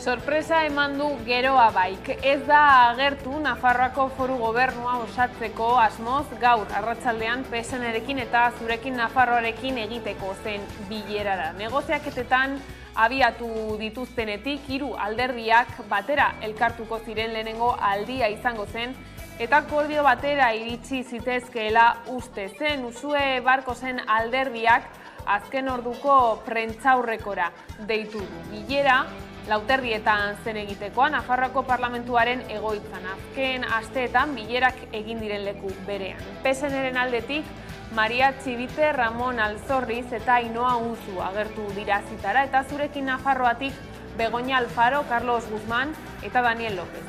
Sorpresa eman du Geroa Baik. Ez da agertu Nafarroako Foru Gobernua osatzeko asmoz gaur arratsaldean PSN-erekin eta Zurekin Nafarroarekin egiteko zen bilerara. Negoziaketetan abiatu dituztenetik 3 alderdiak batera elkartuko ziren lehenengo aldia izango zen eta akordio batera iritsi zitezkeela uste zen. Usue Barkosen alderdiak azken orduko prentsaurrekora deitu du. Bilera Lauterdietan zen egitekoa Nafarroako Parlamentuaren egoitzan. Azken asteetan bilerak egin diren leku berean. PSN-ren aldetik Maria Txibite, Ramon Alzorriz eta Ainhoa Unzu agertu dira zitara eta Zurekin Nafarroatik Begoña Alfaro, Carlos Guzmán eta Daniel López.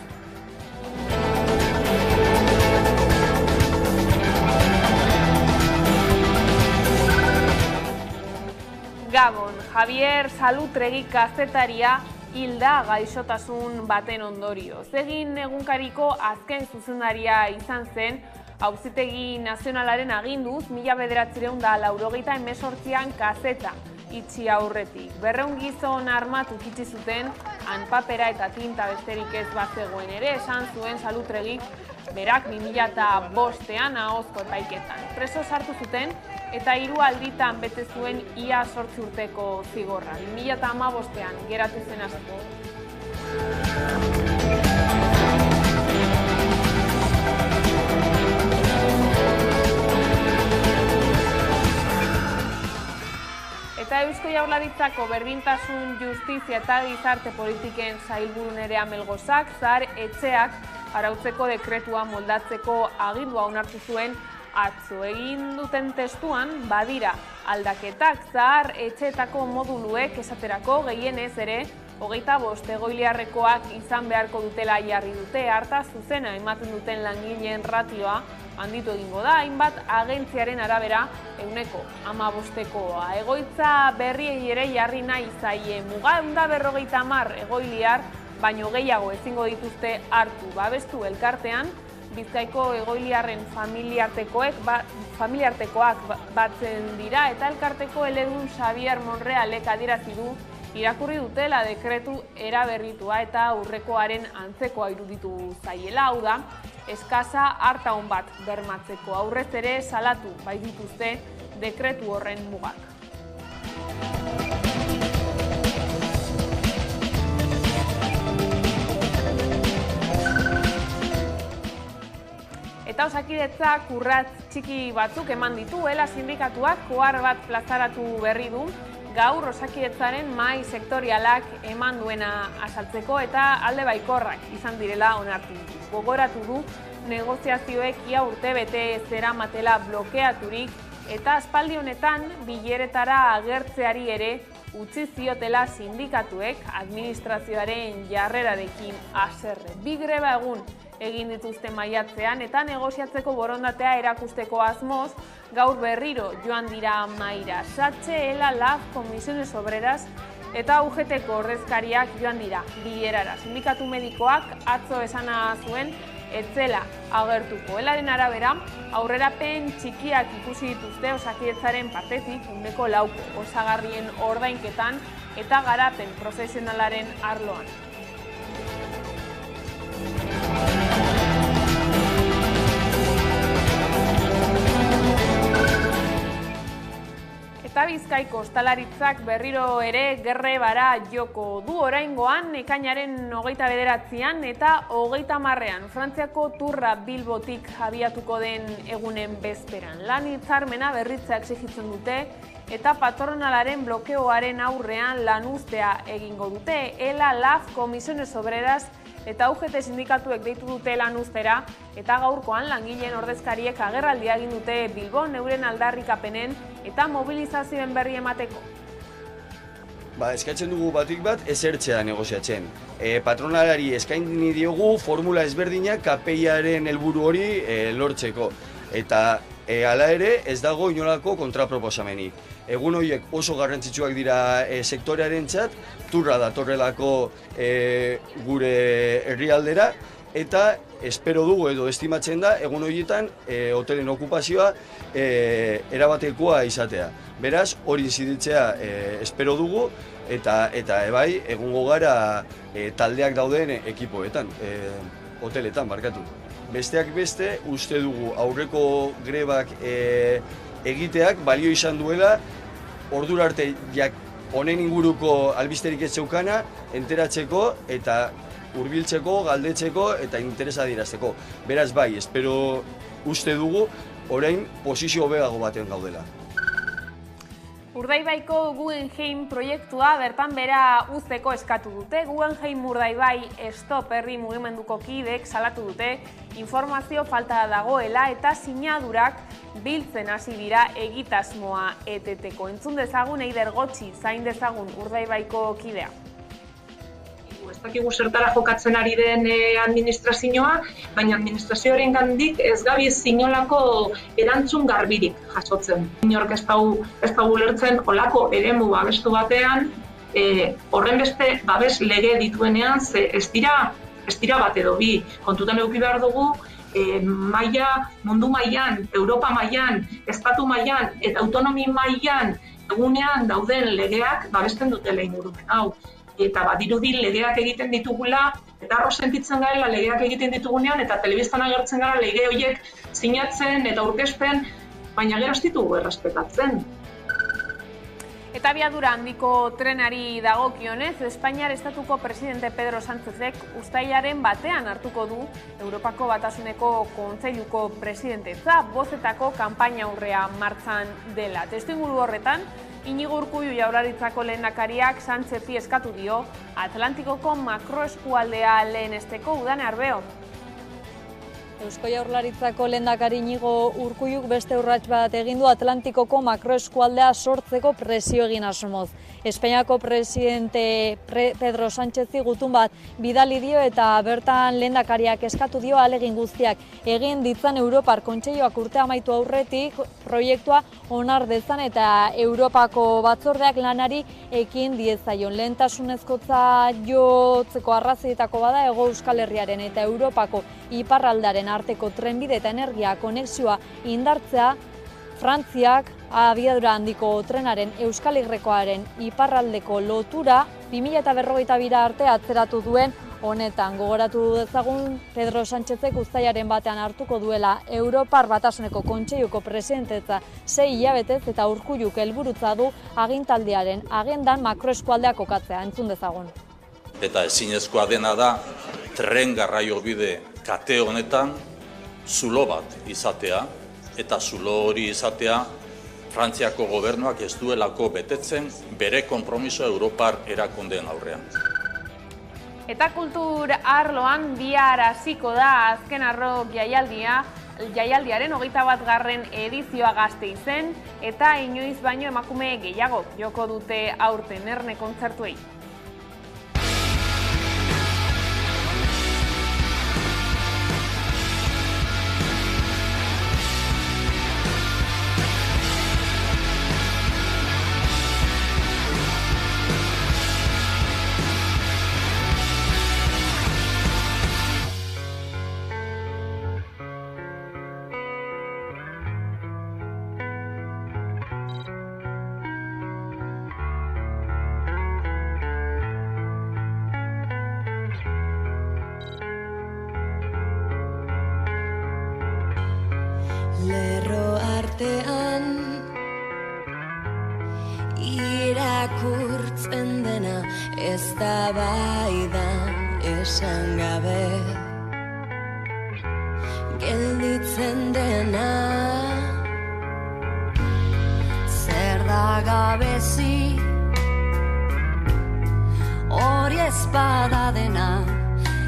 Gabon, Javier Salutregi kazetaria hilda gaixotasun baten ondorioz. Egin egunkariko azken zuzendaria izan zen, Auzitegi Nazionalaren aginduz, 1988an kazeta itxi aurretik. 200 gizon armatuk itxi zuten, hanpapera eta tinta besterik ez bazegoen ere, esan zuen Salutregik berak 2005an ahozko epaiketan. Preso sartu zuten eta 3 alditan bete zuen ia 8 urteko zigorra. 2015an geratu zen asko. Eta Eusko Jaurlaritzako Berdintasun, Justizia eta Gizarte Politiken sailburu Nerea Melgozak zahar etxeak arautzeko dekretua moldatzeko agindua onartu zuen atzo. Egin duten testuan badira aldaketak. Zahar etxeetako moduluek esaterako gehienez ere 25 egoiliarrekoak izan beharko dutela jarri dute. Harta zuzena ematen duten langileen ratioa handitu egingo da, hainbat agentziaren arabera 15%koa. Egoitza berriei ere jarri nahi zaie muga 150 egoiliar, baino gehiago ezingo dituzte hartu. Babestu elkartean, Bizkaiko egoiliarren familiartekoak batzen dira eta elkarteko eledun Xavier Monrealek adierazi du irakurri dutela dekretu eraberritua eta aurrekoaren antzekoa iruditu zaiela, hau da, eskasa hartaun bat bermatzeko. Aurrez ere salatu baitituzte dekretu horren mugak. Eta Osakidetzak urrats txiki batzuk eman dituela sindikatuak ohar bat plazaratu berri du, gaur Osakidetzaren mahai sektorialak eman duena azaltzeko eta alde baikorrak izan direla onartu. Gogoratu du negoziazioek ia urtebete zeramatela blokeaturik eta aspaldi honetan bileretara agertzeari ere utzi ziotela sindikatuek administrazioaren jarrerarekin haserre. 2 greba egun egin dituzte maiatzean eta negoziatzeko borondatea erakusteko asmoz gaur berriro joan dira mahaira. Satxe, ELA, LAF, Comisiones Obreras eta UGTko ordezkariak joan dira bilerara. Sindikatu medikoak atzo esana zuen etzela agertuko. ELAren arabera, aurrerapen txikiak ikusi dituzte Osakidetzaren partetik 4% osagarrien ordainketan eta garapen profesionalaren arloan. Eta Bizkaiko ostalaritzak berriro ere grebara joko du. Oraingoan ekainaren 29an eta 30an Frantziako Turra Bilbotik abiatuko den egunen bezperan. Lan hitzarmena berritzea exijitzen dute eta patronalaren blokeoaren aurrean lanuztea egingo dute. ELA, LAF, Comisiones Obreras eta UGT sindikatuek deitu dute lanuztera eta gaurkoan langileen ordezkariek agerraldia egin dute Bilbon euren aldarrikapenen eta mobilizazioen berri emateko. Eskatzen dugu batik bat esertzea negoziatzen. Patronalari eskaini diogu formula ezberdinak KPIaren helburu hori lortzeko. Eta hala ere ez dago inolako kontraproposamenik. Egun horiek oso garrantzitsuak dira sektorearentzat, Turra datorrelako gure herrialdera eta espero dugu edo estimatzen da egun horietan hotelen okupazioa erabatekoa izatea. Beraz, hori inziditzea espero dugu eta bai egungo gara taldeak dauden ekipoetan, hoteletan barkatu. Besteak beste, uste dugu aurreko grebak egiteak balio izan duela ordura arte honen inguruko albisterik ez zeukana enteratzeko eta hurbiltzeko, galdetzeko eta interesa adierazteko. Beraz bai, espero uste dugu orain posizio hobeago batean gaudela. Urdaibaiko Guggenheim proiektua bertan bera uzteko eskatu dute. Guggenheim Urdaibai Stop herri mugimenduko kideek salatu dute informazio falta dagoela eta sinadurak biltzen hasi dira egitasmoa eteteko. Entzun dezagun Eider Gotxi zain dezagun Urdaibaiko kidea. Ez dakigu zertara jokatzen ari den administrazioa, baina administrazioaren gandik ez gabiz inolako erantzun garbirik jasotzen. Inork ez dago ulertzen olako eremu babestu batean, horren beste babes lege dituenean, ze ez dira bat edo bi. Kontutan eduki behar dugu, mundu mailan, Europa mailan, estatu mailan eta autonomi mailan egunean dauden legeak babesten dutela ingurumen hau. Eta badirudi legeak egiten ditugula, eta arro sentitzen garela legeak egiten ditugunean, eta telebistan agertzen gara lege horiek sinatzen eta aurkezten, baina gero ez ditugu errespetatzen. Eta abiadura handiko trenari dagokionez, Espainiar Estatuko presidente Pedro Sánchezek uztailaren batean hartuko du Europako Batasuneko Kontseiluko presidentetza, bozetako kanpaina aurrea martxan dela. Testuinguru horretan, Iñigo Urkullu Jaurlaritzako lehendakariak Sánchezi eskatu dio Atlantikoko makroeskualdea lehenesteko. Udane Arbeo. Eusko Jaurlaritzako lehendakari Iñigo Urkulluk beste urrats bat egin du Atlantikoko makroeskualdea sortzeko presio egin asmoz. Espainiako presidente Pedro Sánchezi gutun bat bidali dio eta bertan lehendakariak eskatu dio ahalegin guztiak egin ditzan Europar Kontseiluak urtea amaitu aurretik proiektua onar dezan eta Europako batzordeak lanari ekin diezaion. Lehentasunezkotza jotzeko arrazoietako bada Hego Euskal Herriaren eta Europako iparraldaren arteko trenbide eta energia konexioa indartzea. Frantziak abiadura handiko trenaren Euskal Herrikoaren iparraldeko lotura 2052 arte atzeratu duen honetan. Gogoratu dezagun Pedro Sánchezek uztailaren batean hartuko duela Europar Batasuneko Kontseiluko presidentetza 6 hilabetez eta Urkulluk helburutza du agintaldiaren agendan makroeskualdea kokatzea. Entzun dezagun. Eta ezinezkoa dena da tren garraiobide kate honetan zulo bat izatea, eta zulo hori izatea Frantziako gobernuak ez duelako betetzen bere konpromiso Europar erakundeen aurrean. Eta kultur arloan bihar hasiko da azken arrok jaialdiaren 21. edizioa Gasteizen eta inoiz baino emakume gehiago joko dute aurten erne kontzertuei. Lerro artean irakurtzen dena ez da baidan esan gabe gelditzen dena zer da gabezi hori espada dena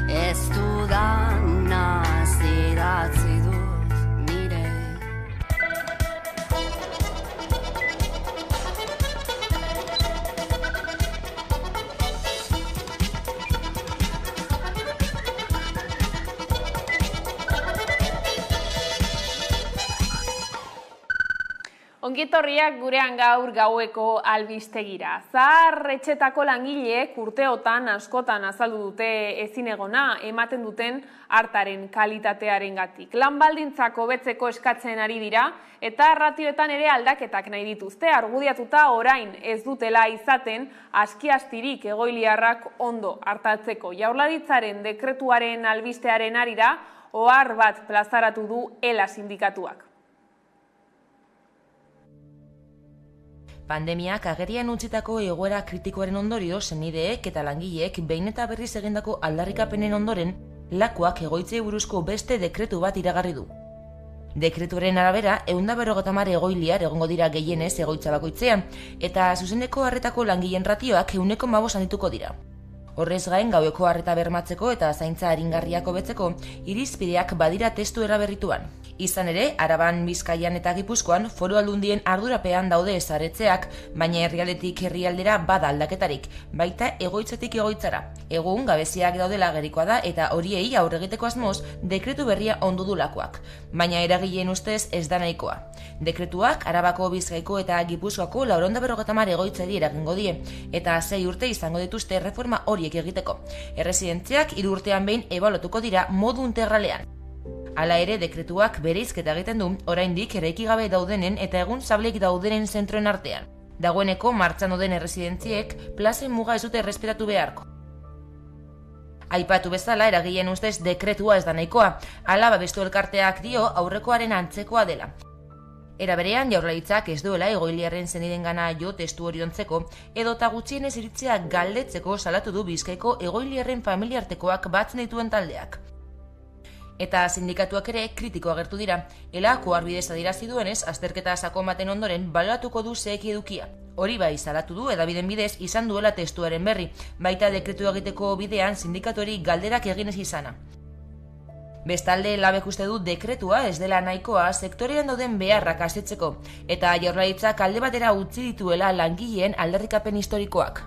ez dudana zidatzi du. Ongietorriak gurean gaur gaueko albistegira. Zahar etxetako langileek urteotan askotan azaldu dute ezinegona ematen duten artaren kalitatearengatik. Lan baldintzak hobetzeko eskatzen ari dira eta ratioetan ere aldaketak nahi dituzte. Argudiatuta orain ez dutela izaten askiastirik egoiliarrak ondo hartatzeko. Jaurlaritzaren dekretuaren albistearen harira ohar bat plazaratu du ELA sindikatuak. Pandemiak agerian utzitako egoera kritikoaren ondorio senideek eta langileek behin eta berriz egindako aldarrikapenen ondoren lakuak egoitzei buruzko beste dekretu bat iragarri du. Dekretuaren arabera, 150 egoiliar egongo dira gehienez egoitza bakoitzean, eta zuzeneko harretako langileen ratioak 1,5 handituko dira. Horrez gain, gaueko harreta bermatzeko eta zaintza aringarriak hobetzeko irizpideak badira testu eraberrituan. Izan ere, Araban, Bizkaian eta Gipuzkoan foru aldundien ardurapean daude ezaretzeak, baina herrialdetik herrialdera bada aldaketarik, baita egoitzetik egoitzara. Egun, gabeziak daudela gerikoa da eta horiei aurre egiteko asmoz dekretu berria ondu du lakuak. Baina eragileen ustez ez da nahikoa. Dekretuak Arabako, Bizkaiko eta Gipuzkoako 450 egoitzari eragingo die, eta 6 urte izango dituzte reforma horiek egiteko. Erresidentziak 3 urtean behin ebaluatuko dira modu integralean. Hala ere, dekretuak bereizketa egiten du oraindik eraiki gabe daudenen eta egun sablek daudenen zentroen artean. Dagoeneko martxan dauden erresidentziek plazen muga ez dute errespetatu beharko. Aipatu bezala, eragileen ustez dekretua ez da nahikoa, hala babestu elkarteak dio aurrekoaren antzekoa dela. Era berean, Jaurlaritzak ez duela egoiliarren zenidengana jo testu hori ontzeko, edota gutxienez iritzia galdetzeko salatu du Bizkaiko egoiliarren familiartekoak batzen dituen taldeak. Eta sindikatuak ere kritiko agertu dira. ELA oharbidez adierazi duenez, azterketa sakon baten ondoren baloratuko du zeheki edukia. Hori bai salatu du edabideen bidez izan duela testuaren berri, baita dekretu egiteko bidean sindikatuari galderak eginez izana. Bestalde, labek uste du dekretua ez dela nahikoa sektorean dauden beharrak asetzeko, eta Jaurlaritzak alde batera utzi dituela langileen aldarrikapen historikoak.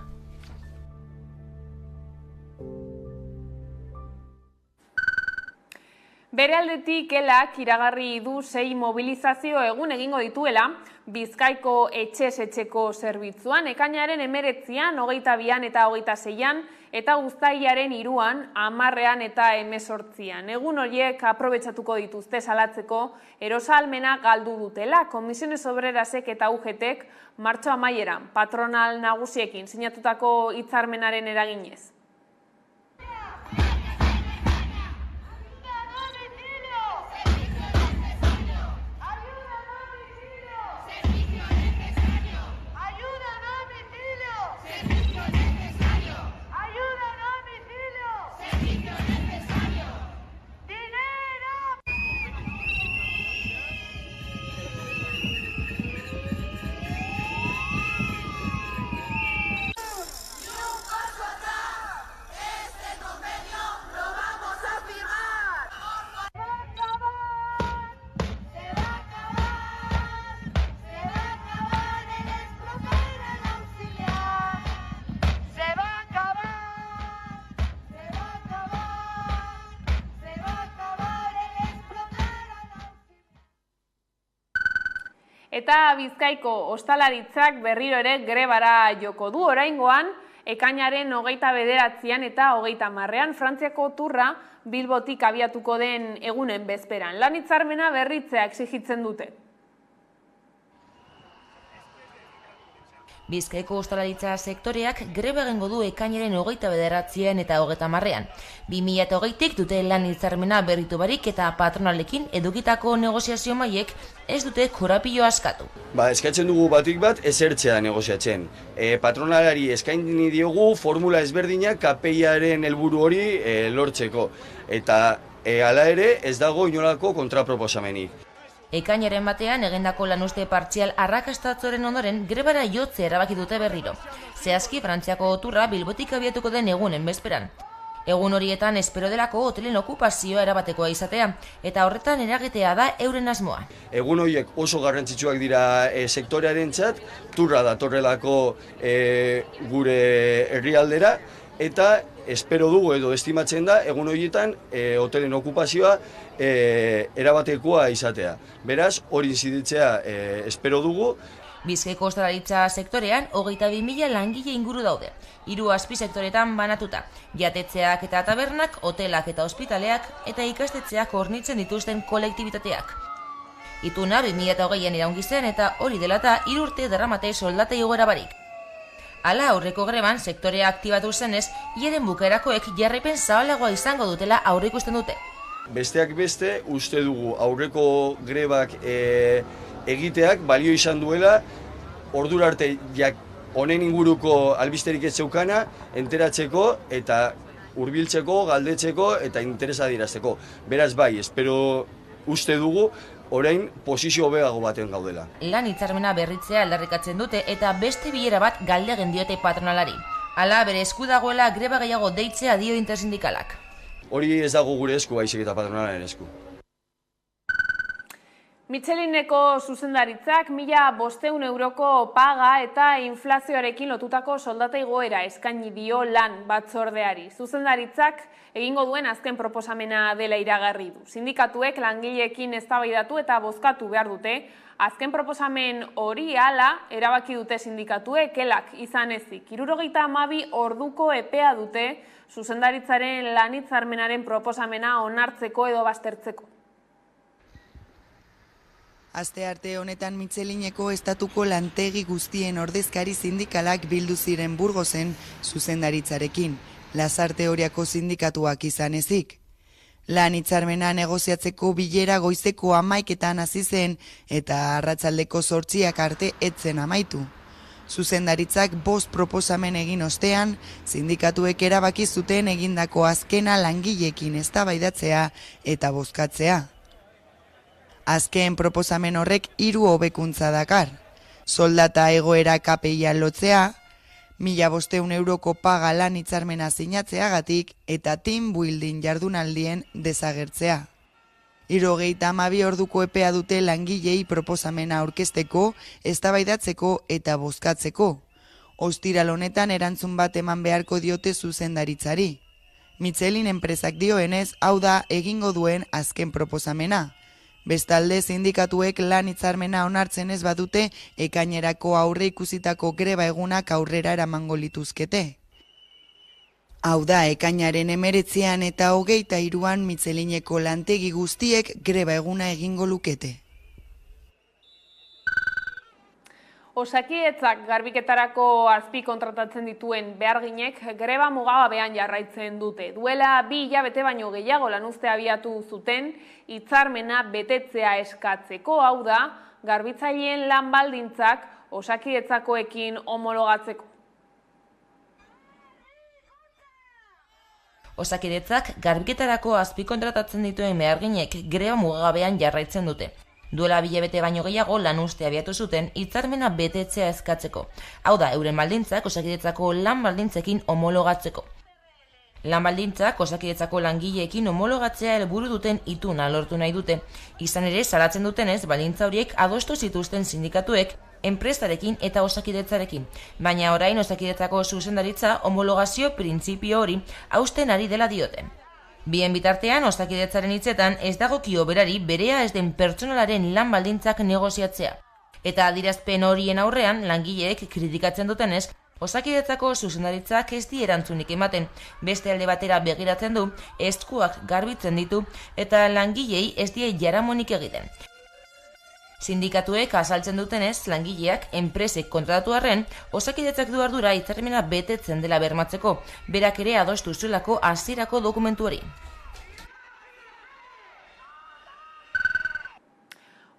Bere aldetik ELAk iragarri du 6 mobilizazio egun egingo dituela Bizkaiko etxez-etxeko zerbitzuan, ekainaren 19an, 22an eta 26an, eta uztailaren 3an, 10an eta 18an. Egun horiek aprobetxatuko dituzte salatzeko erosahalmena galdu dutela. Komisiones Obrerasek eta UGTek martxo amaieran patronal nagusiekin sinatutako hitzarmenaren eraginez. Eta Bizkaiko ostalaritzak berriro ere grebara joko du. Oraingoan, ekainaren 29an eta 30an Frantziako turra Bilbotik abiatuko den egunen bezperan. Lan hitzarmena berritzea exigitzen dute. Bizkaiko ostalaritza sektoreak greba egingo du ekainaren 29an eta 30an. 2020tik dute lan hitzarmena berritu barik eta patronalekin edukitako negoziazio mailek ez dute korapilo askatu. Eskatzen dugu batik bat ezertzea negoziatzen. Patronalari eskaini diogu formula ezberdinak KPIaren helburu hori lortzeko. Eta hala ere ez dago inolako kontraproposamenik. Ekainaren batean egindako lanuzte partzial arrakastatzoren ondoren grebara jotzea erabaki dute berriro. Zehazki Frantziako turra Bilbotik abiatuko den egunen bezperan. Egun horietan espero delako hotelen okupazioa erabatekoa izatea, eta horretan eragitea da euren asmoa. Egun horiek oso garrantzitsuak dira sektorearentzat, turra datorrelako gure herrialdera, eta espero dugu edo estimatzen da egun horietan hotelen okupazioa erabatekoa izatea. Beraz, hori inziditzea espero dugu. Bizkaiko ostalaritza sektorean 22.000 langile inguru daude. 3 azpisektoretan banatuta, jatetzeak eta tabernak, hotelak eta ospitaleak eta ikastetxeak hornitzen dituzten kolektibitateak. Ituna 2020an iraungi zen eta hori dela eta 3 urte darramate soldata igoera barik. Hala aurreko greban sektorea aktibatu zenez, hieren bukaerakoek jarraipen zabalagoa izango dutela aurreikusten dute. Besteak beste, uste dugu aurreko grebak egiteak balio izan duela, ordura arte honen inguruko albisterik ez zeukana, enteratzeko eta hurbiltzeko, galdetzeko eta interesa adierazteko. Beraz bai, espero uste dugu, orain posizio hobeago baten gaudela. Lan hitzarmena berritzea aldarrikatzen dute eta beste bilera bat galdegin diote patronalari. Hala bere esku dagoela greba gehiago deitzea dio intersindikalak. Hori ez dago gure esku, baizik eta patronalaren esku. Michelineko zuzendaritzak 1.500 euroko paga eta inflazioarekin lotutako soldata igoera eskaini dio lan batzordeari. Zuzendaritzak egingo duen azken proposamena dela iragarri du. Sindikatuek langileekin eztabaidatu eta bozkatu behar dute. Azken proposamen hori hala erabaki dute sindikatuek elak izan ezik. 72 orduko epea dute zuzendaritzaren lan hitzarmenaren proposamena onartzeko edo baztertzeko. Astearte honetan Michelineko estatuko lantegi guztien ordezkari sindikalak bildu ziren Burgosen zuzendaritzarekin, Lasarte-Oriako sindikatuak izan ezik. Lan hitzarmena negoziatzeko bilera goizeko 11etan hasi zen eta arratsaldeko 8 arte etzen amaitu. Zuzendaritzak 5 proposamen egin ostean, sindikatuek erabaki zuten egindako azkena langileekin eztabaidatzea eta bozkatzea. Azken proposamen horrek 3 hobekuntza dakar. Soldata egoera KPIa lotzea, 1.500 euroko paga lan hitzarmena sinatzeagatik eta team building jardunaldien desagertzea. 72 orduko epea dute langilei proposamena aurkezteko, eztabaidatzeko eta bozkatzeko. Ostiral honetan erantzun bat eman beharko diote zuzendaritzari. Michelin enpresak dioenez, hau da egingo duen azken proposamena. Bestalde sindikatuek lan hitzarmena onartzen ez badute, ekainerako aurre ikusitako greba egunak aurrera eramango lituzkete. Hau da, ekainaren 19 eta 23an Michelineko lantegi guztiek greba eguna egingo lukete. Osakidetzak garbiketarako azpi kontratatzen dituen beharginek greba mugagabean jarraitzen dute. Duela 2 hilabete baino gehiago lanuzte abiatu zuten hitzarmena betetzea eskatzeko, hau da, garbitzaileen lan baldintzak osakidetzakoekin homologatzeko. Osakidetzak garbiketarako azpi kontratatzen dituen beharginek greba mugagabean jarraitzen dute. Duela 2 hilabete baino gehiago lanuzte abiatu zuten hitzarmena betetzea eskatzeko. Hau da, euren baldintzak osakidetzako lan baldintzekin homologatzeko. Lan baldintzak osakidetzako langileekin homologatzea helburu duten ituna lortu nahi dute. Izan ere, salatzen dutenez, baldintza horiek adostu zituzten sindikatuek enpresarekin eta osakidetzarekin. Baina orain osakidetzako zuzendaritza homologazio printzipio hori hausten ari dela diote. Bien bitartean, osakidetzaren hitzetan ez dagokio berari berea ez den pertsonalaren lan baldintzak negoziatzea. Eta adierazpen horien aurrean, langileek kritikatzen dutenez, osakidetzako zuzendaritzak ez di erantzunik ematen, beste alde batera begiratzen du, eskuak garbitzen ditu eta langilei ez die jaramonik egiten. Sindikatuek azaltzen dutenez, langileak enpresek kontratatu arren, osakidetzak du ardura hitzarmena betetzen dela bermatzeko, berak ere adostu zuelako hasierako dokumentuari.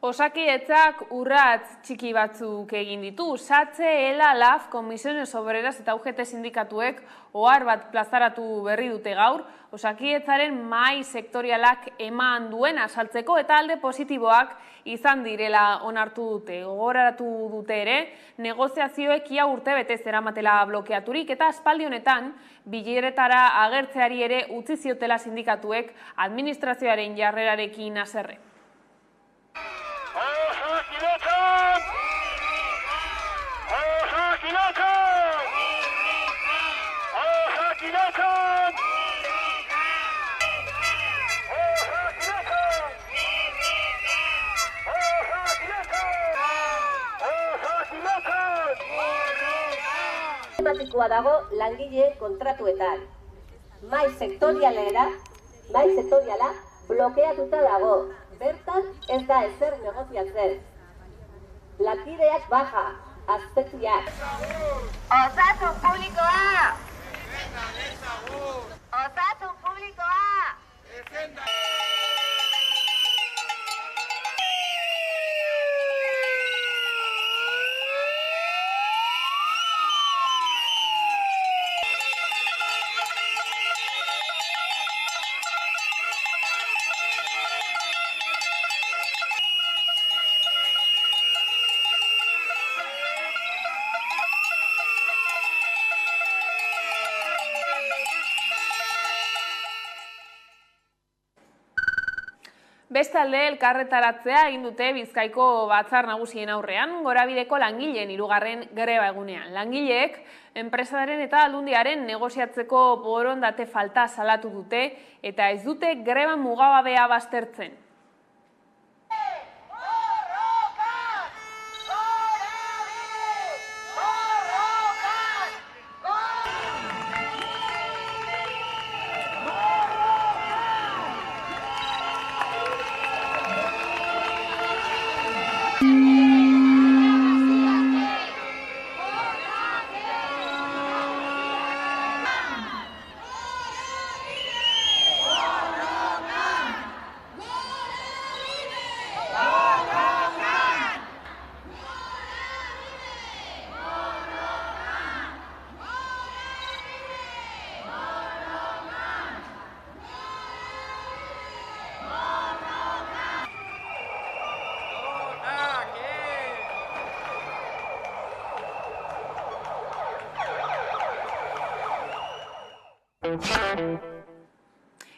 Osakidetzak urrats txiki batzuk egin ditu. SATSE, ELA, LAF, Comisiones Obreras eta UGT sindikatuek ohar bat plazaratu berri dute gaur, osakidetzaren mahai sektorialak eman duen azaltzeko eta alde positiboak izan direla onartu dute. Gogoratu dute ere, negoziazioek ia urte betez eramatela blokeaturik eta aspaldi honetan bileretara agertzeari ere utzi ziotela sindikatuek administrazioaren jarrerarekin haserre. publikoa dago langile kontratuetan. Mahai sektoriala blokeatuta dago. Bertan ez da ezer negoziatzen. Lankideak baja, azpeziak. Osasun publikoa! Osasun publikoa! Bestalde, elkarretaratzea egin dute Bizkaiko Batzar Nagusien aurrean, Gorabideko langileen 3. greba egunean. Langileek, enpresaren eta aldundiaren negoziatzeko borondate falta salatu dute eta ez dute greba mugagabea baztertzen.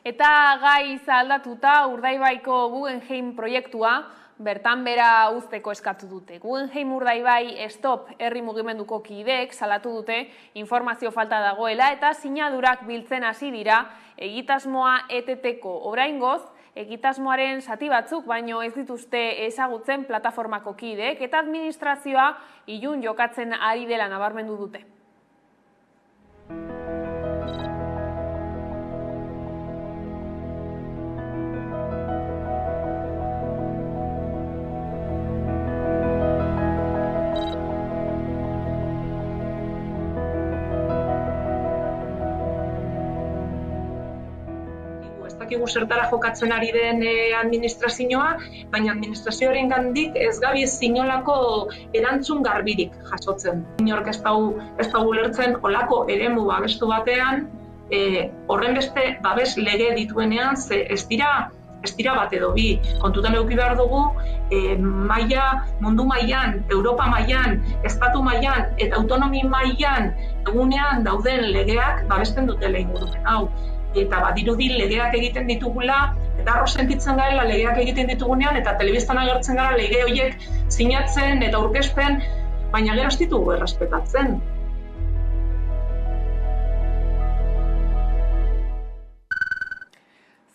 Eta gai aldatuta Urdaibaiko Guggenheim proiektua bertan bera uzteko eskatu dute. Guggenheim Urdaibai Stop herri mugimenduko kideek salatu dute informazio falta dagoela eta sinadurak biltzen hasi dira egitasmoa eteteko. Oraingoz, egitasmoaren zati batzuk baino ez dituzte ezagutzen plataformako kideek eta administrazioa ilun jokatzen ari dela nabarmendu dute. Dakigu zertara jokatzen ari den administrazioa, baina administrazioaren gandik ez gabiz inolako erantzun garbirik jasotzen. Inork ez dau ulertzen olako eremu babestu batean, horren beste babes lege dituenean, ze ez dira bat edo bi. Kontutan eduki behar dugu, mundu mailan, Europa mailan, estatu mailan eta autonomi mailan egunean dauden legeak babesten dutela ingurumen hau. Eta badirudi legeak egiten ditugula, eta arro sentitzen garela legeak egiten ditugunean, eta telebistan agertzen gara lege horiek sinatzen eta aurkezpen, baina gero ez ditugu errespetatzen.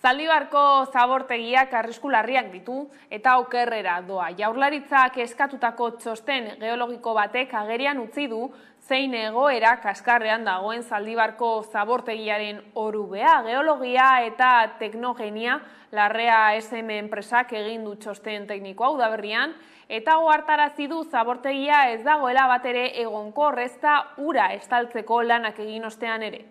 Zaldibarko zabortegiak arrisku larriak ditu eta okerrera doa. Jaurlaritzak eskatutako txosten geologiko batek agerian utzi du zein egoera kaskarrean dagoen Zaldibarko zabortegiaren orubea. Geologia eta teknogenia Larrea SM enpresak egin du txosten teknikoa udaberrian eta ohartarazi du zabortegia ez dagoela batere egonkor ezta ura estaltzeko lanak egin ostean ere.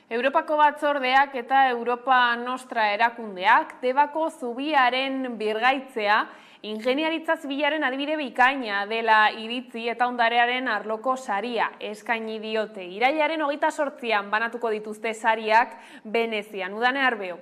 Europako batzordeak eta Europa Nostra erakundeak Debako zubiaren birgaitzea ingeniaritza zibilaren adibide bikaina dela iritzi eta ondarearen arloko saria eskaini diote. Irailaren 28an banatuko dituzte sariak Venezian. Udane Arbeo.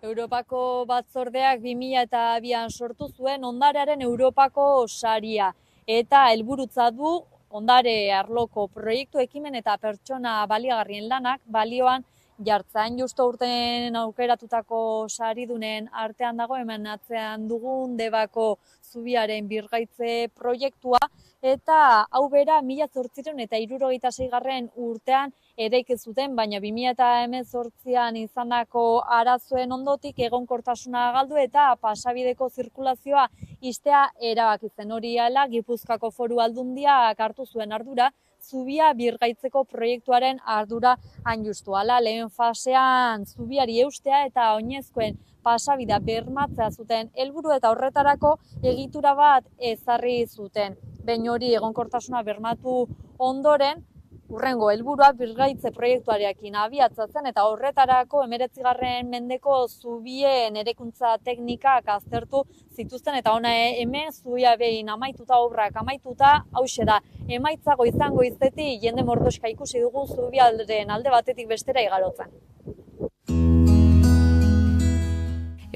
Europako batzordeak 2002an sortu zuen ondarearen Europako saria eta helburutza du ondare arloko proiektu ekimen eta pertsona baliagarrien lanak balioan jartzain justo urten aukeratutako saridunen artean dago hemen atzean dugun Debako zubiaren birgaitze proiektua eta hau bera 1876 urtean eraiki zuten, baina 2018an izandako arazoen ondotik egonkortasuna galdu eta pasabideko zirkulazioa ixtea erabaki zen. Hori hala Gipuzkoako Foru Aldundiak hartu zuen ardura, zubia birgaitzeko proiektuaren ardura hain justu. Hala, lehen fasean zubiari eustea eta oinezkoen pasabidea bermatzea zuten helburu eta horretarako egitura bat ezarri zuten. Behin hori egonkortasuna bermatu ondoren, hurrengo helburua birgaitze proiektuarekin abiatzatzen eta horretarako 19. mendeko zubien erekuntza teknikak aztertu zituzten eta hona hemen zubia behin amaituta obrak amaituta hauxe da. Emaitza goizan goizetik jende mordoska ikusi dugu zubiaren alde batetik bestera igarotzen.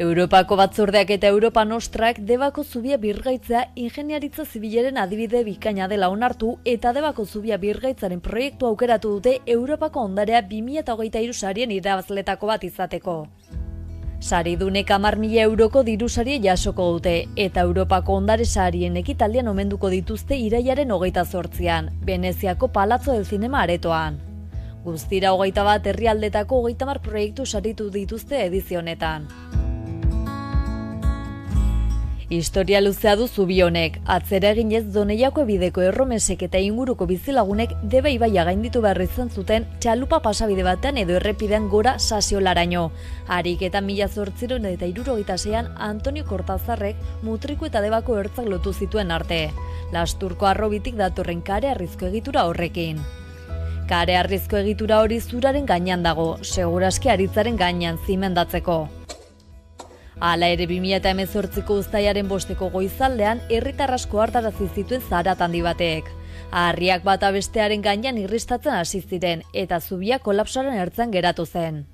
Europako batzordeak eta Europa Nostrak Debako zubia birgaitzea ingeniaritza zibilaren adibide bikaina dela onartu eta Debako zubia birgaitzaren proiektu aukeratu dute Europako ondarea 2023 sarien irabazletako bat izateko. Saridunek 10.000 euroko dirusaria jasoko dute eta Europako ondare sarien ekitaldian omenduko dituzte irailaren 28an, Veneziako Palazzo del Cinema aretoan. Guztira 21 herrialdetako 30 proiektu saritu dituzte edizio honetan. Historia luzea du zubi honek, atzera eginez Doneiako bideko erromesek eta inguruko bizilagunek Deba ibaia gainditu behar izan zuten txalupa pasabide batean edo errepidean gora Sasiolaraino. Harik eta 1876an Antonio Cortazarrek Mutriku eta Debako ertzak lotu zituen arte. Lasturko Harrobitik datorren kare-harrizko egitura horrekin. Kare-harrizko egitura hori zuraren gainean dago, seguraski aritzaren gainean zimendatzeko. Hala ere 2018ko uztailaren 5eko goizaldean herritar asko hartarazi zituen zarat handi batek. Harriak bata bestearen gainean irristatzen hasi ziren eta zubia kolapsaren ertzean geratu zen.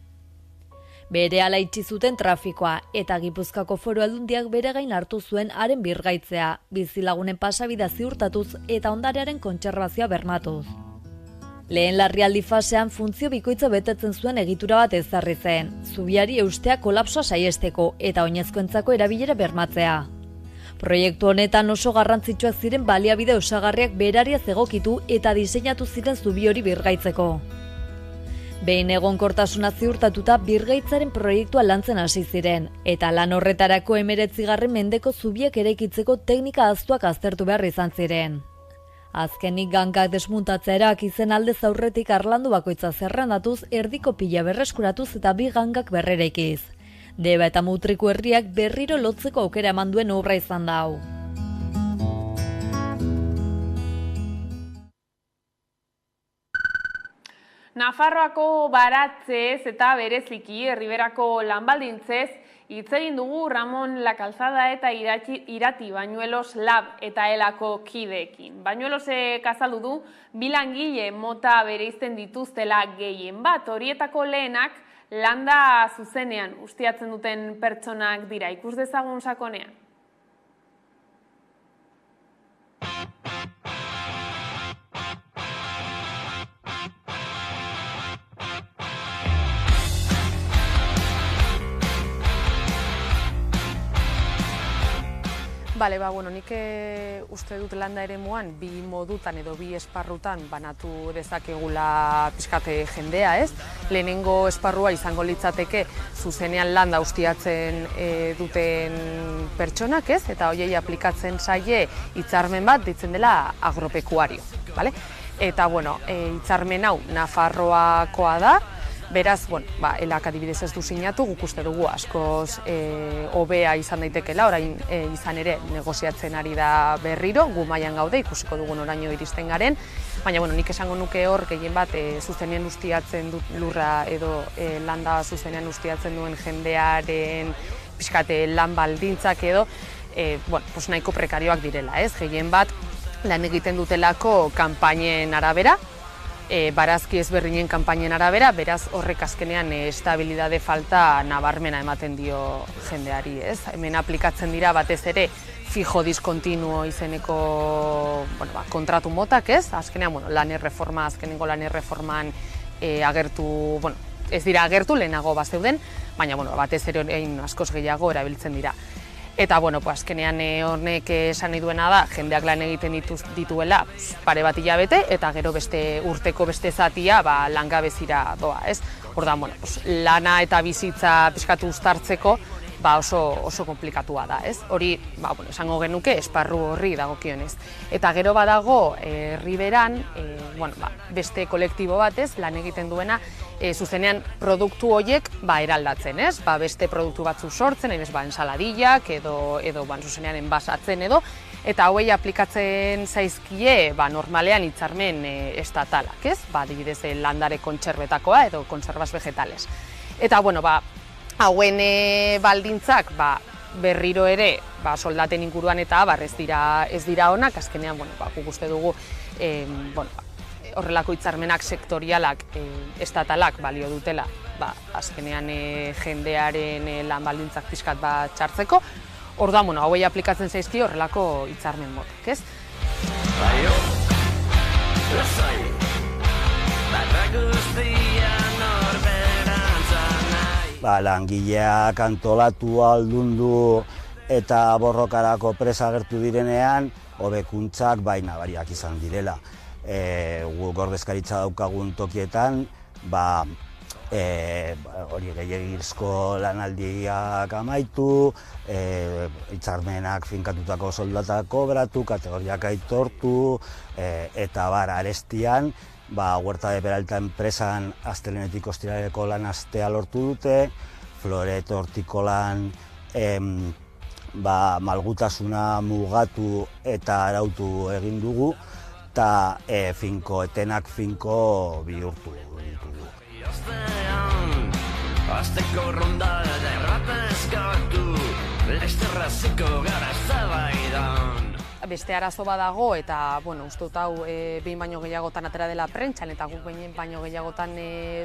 Berehala itxi zuten trafikoa eta Gipuzkoako Foru Aldundiak bere gain hartu zuen haren birgaitzea, bizilagunen pasabidea ziurtatuz eta ondarearen kontserbazioa bermatuz. Lehen larrialdi fasean funtzio bikoitza betetzen zuen egitura bat ezarri zen, zubiari eustea kolapsoa saiesteko eta oinezkoentzako erabilera bermatzea. Proiektu honetan oso garrantzitsuak ziren baliabide osagarriak berariaz egokitu eta diseinatu ziren zubi hori birgaitzeko. Behin egonkortasuna ziurtatuta birgaitzaren proiektua lantzen hasi ziren, eta lan horretarako 19. mendeko zubiak eraikitzeko teknika ahaztuak aztertu behar izan ziren. Azkenik gangak desmuntatzerak izen aldez aurretik harlandu bakoitza zerrendatuz erdiko pila berreskuratuz eta bi gangak berrereikiz. Deba eta Mutriku herriak berriro lotzeko aukera eman duen obra izan da hau. Nafarroako baratzez eta bereziki Erriberako lanbaldintzez hitz egin dugu Ramon La Calzada eta Irati Bañuelos Lab eta Elako kideekin. Bañuelosek azaldu du bi langile mota bereizten dituztela gehien bat, horietako lehenak landa zuzenean ustiatzen duten pertsonak dira. Ikus dezagun sakonean. Bale, nik uste dut landa eremuan bi modutan edo bi esparrutan banatu dezakegula pixkate jendea, ez? Lehenengo esparrua izango litzateke zuzenean landa ustiatzen duten pertsonak, ez? Eta hoiei aplikatzen zaie hitzarmen bat deitzen dela agropekuario, bale? Eta, hitzarmen hau Nafarroakoa da, Beraz, elak adibidez ez du sinatu, guk uste dugu askoz hobea izan daitekela, orain izan ere negoziatzen ari da berriro, gu mailan gaude, ikusiko dugun oraino iristen garen, baina nik esango nuke hor gehien bat zuzenean ustiatzen dut lurra edo landa zuzenean ustiatzen duen jendearen pixkate lan baldintzak edo nahiko prekarioak direla, ez? Gehien bat lan egiten dutelako kanpainen arabera, barazki ezberdinen kanpainen arabera, beraz horrek azkenean estabilidade falta nabarmena ematen dio jendeari, ez? Hemen aplikatzen dira batez ere fijo diskontinuo izeneko kontratu motak, ez? Azkenean, azkenengo lan erreforman agertu, ez dira agertu, lehenago bazeuden, baina batez ere orain askoz gehiago erabiltzen dira. Eta, azkenean honek esan nahi duena da, jendeak lan egiten dituela pare bat hilabete, eta gero urteko beste zatia langabezira doa, ez? Orduan, lana eta bizitza pixkatu uztartzeko oso komplikatua da, ez? Hori, esango genuke, esparru horri dagokionez. Eta gero badago, herriberan, beste kolektibo batez, lan egiten duena, zuzenean produktu horiek eraldatzen, ez? Beste produktu batzu sortzen, ensaladillak edo zuzenean enbasatzen edo, eta hauei aplikatzen zaizkie normalean hitzarmen estatalak, ez? Adibidez, landare kontserbetakoa edo kontserbas vegetales. Eta, hauen baldintzak berriro ere soldaten inguruan eta abar ez dira onak, azkenean guk uste dugu horrelako hitzarmenak sektorialak, estatalak balio dutela azkenean jendearen lan baldintzak pixkat txartzeko, orduan hauei aplikatzen zaizki horrelako hitzarmen motak, ez? Langileak antolatu, aldundu eta borrokarako presa agertu direnean, hobekuntzak nabariak izan direla. Guk ordezkaritza daukagun tokietan, hori gehiagizko lanaldiak amaitu, hitzarmenak finkatutako soldatak kobratu, kategoriak aitortu, eta arestian, Huerta de Peralta enpresan astelehenetik ostiraleko lan astea lortu dute, Floret hortikolan malgutasuna mugatu eta arautu egin dugu, eta etenak finko bihurtu ditugu. Azteko ronda derrata eskatu, esterraziko gara zabaidan. Beste arazo badago eta, uste dut hau behin baino gehiagotan atera dela prentsan eta guk behin baino gehiagotan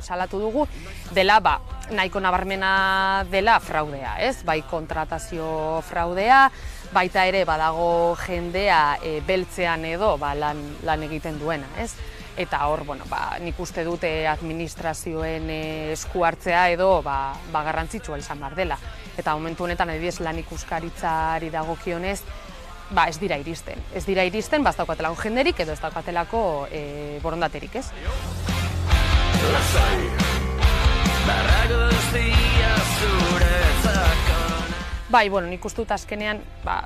salatu dugu, dela nahiko nabarmena dela fraudea, ez? Bai kontratazio fraudea, baita ere badago jendea beltzean edo lan egiten duena, ez? Eta hor, nik uste dute administrazioen esku hartzea edo garrantzitsua izan behar dela. Eta momentu honetan adibidez lan ikuskaritzari dagokionez, ez dira iristen. Ez dira iristen, ez daukatelako jenderik edo ez daukatelako borondaterik, ez? Nik uste dut azkenean,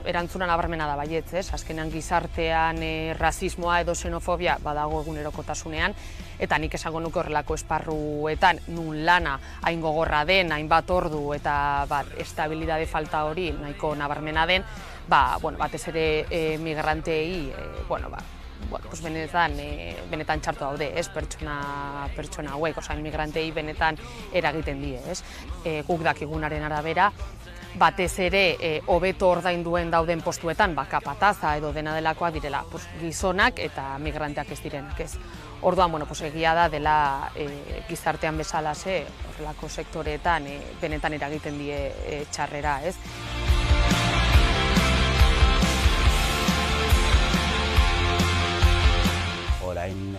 erantzuna nabarmena da baietz, ez? Azkenean gizartean rasismoa edo xenofobia badago egunerokotasunean, eta nik esango nuke horrelako esparruetan nun lana hain gogorra den, hainbat ordu eta estabilidade falta hori nahiko nabarmena den, batez ere migrantei, benetan txartu daude, ez? Pertsona hauek, migrantei benetan eragiten die, ez? Guk dakigunaren arabera, batez ere hobeto ordainduen dauden postuetan kapataza edo dena delakoak direla gizonak eta migranteak ez direnak, ez? Orduan, egia da dela gizartean bezalase horrelako sektoreetan benetan eragiten die txarrera, ez? Orain